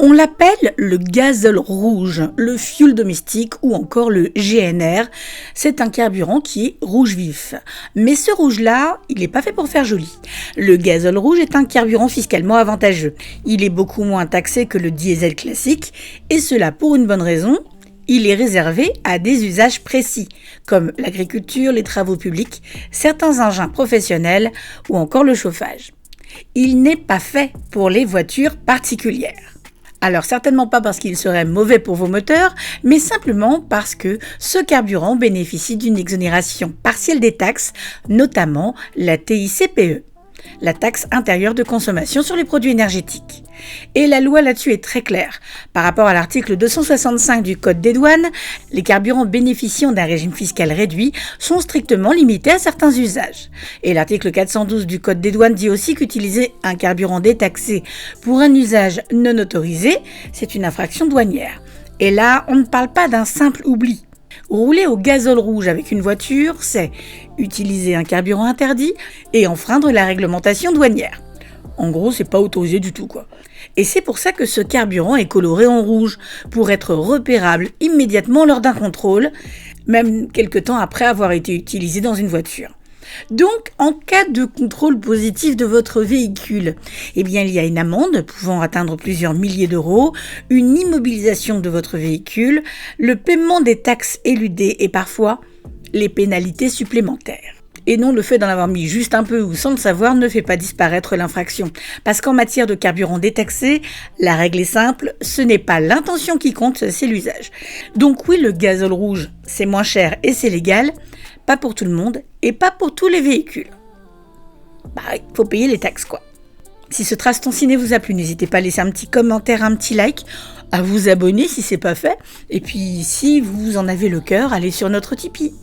On l'appelle le gazole rouge, le fioul domestique ou encore le GNR. C'est un carburant qui est rouge vif. Mais ce rouge-là, il n'est pas fait pour faire joli. Le gazole rouge est un carburant fiscalement avantageux. Il est beaucoup moins taxé que le diesel classique et cela pour une bonne raison. Il est réservé à des usages précis, comme l'agriculture, les travaux publics, certains engins professionnels ou encore le chauffage. Il n'est pas fait pour les voitures particulières. Alors certainement pas parce qu'il serait mauvais pour vos moteurs, mais simplement parce que ce carburant bénéficie d'une exonération partielle des taxes, notamment la TICPE, la taxe intérieure de consommation sur les produits énergétiques. Et la loi là-dessus est très claire. Par rapport à l'article 265 du Code des douanes, les carburants bénéficiant d'un régime fiscal réduit sont strictement limités à certains usages. Et l'article 412 du Code des douanes dit aussi qu'utiliser un carburant détaxé pour un usage non autorisé, c'est une infraction douanière. Et là, on ne parle pas d'un simple oubli. Rouler au gazole rouge avec une voiture, c'est utiliser un carburant interdit et enfreindre la réglementation douanière. En gros, c'est pas autorisé du tout, quoi. Et c'est pour ça que ce carburant est coloré en rouge, pour être repérable immédiatement lors d'un contrôle, même quelque temps après avoir été utilisé dans une voiture. Donc, en cas de contrôle positif de votre véhicule, il y a une amende pouvant atteindre plusieurs milliers d'euros, une immobilisation de votre véhicule, le paiement des taxes éludées et parfois les pénalités supplémentaires. Et non, le fait d'en avoir mis juste un peu ou sans le savoir ne fait pas disparaître l'infraction. Parce qu'en matière de carburant détaxé, la règle est simple, ce n'est pas l'intention qui compte, c'est l'usage. Donc oui, le gazole rouge, c'est moins cher et c'est légal, pas pour tout le monde et pas pour tous les véhicules. Il faut payer les taxes, quoi. Si ce Traston Ciné vous a plu, n'hésitez pas à laisser un petit commentaire, un petit like, à vous abonner si c'est pas fait. Et puis, si vous en avez le cœur, allez sur notre Tipeee.